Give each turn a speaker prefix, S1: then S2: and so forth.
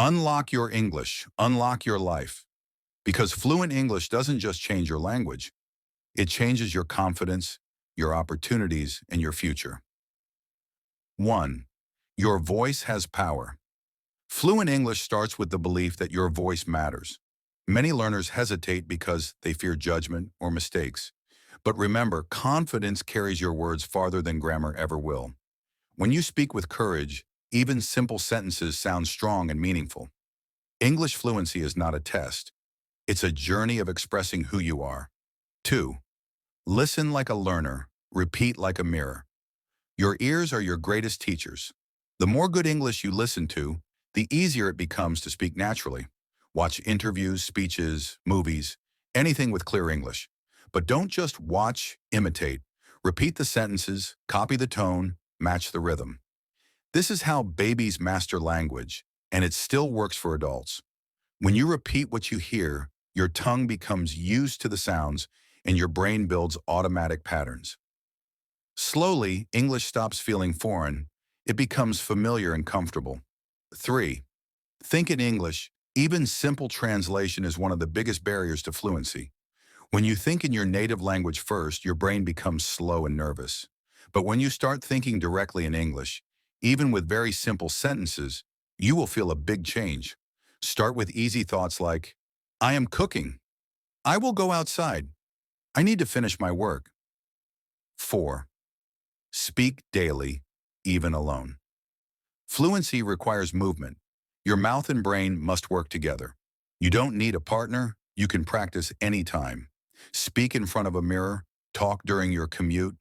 S1: Unlock your English, unlock your life. Because fluent English doesn't just change your language, it changes your confidence, your opportunities, and your future. 1. Your voice has power. Fluent English starts with the belief that your voice matters. Many learners hesitate because they fear judgment or mistakes. But remember, confidence carries your words farther than grammar ever will. When you speak with courage, even simple sentences sound strong and meaningful. English fluency is not a test. It's a journey of expressing who you are. 2. Listen like a learner, repeat like a mirror. Your ears are your greatest teachers. The more good English you listen to, the easier it becomes to speak naturally. Watch interviews, speeches, movies, anything with clear English. But don't just watch, imitate. Repeat the sentences, copy the tone, match the rhythm. This is how babies master language, and it still works for adults. When you repeat what you hear, your tongue becomes used to the sounds, and your brain builds automatic patterns. Slowly, English stops feeling foreign. It becomes familiar and comfortable. 3. Think in English. Even simple translation is one of the biggest barriers to fluency. When you think in your native language first, your brain becomes slow and nervous. But when you start thinking directly in English, even with very simple sentences, you will feel a big change. Start with easy thoughts like, I am cooking. I will go outside. I need to finish my work. 4. Speak daily, even alone. Fluency requires movement. Your mouth and brain must work together. You don't need a partner. You can practice anytime. Speak in front of a mirror, talk during your commute,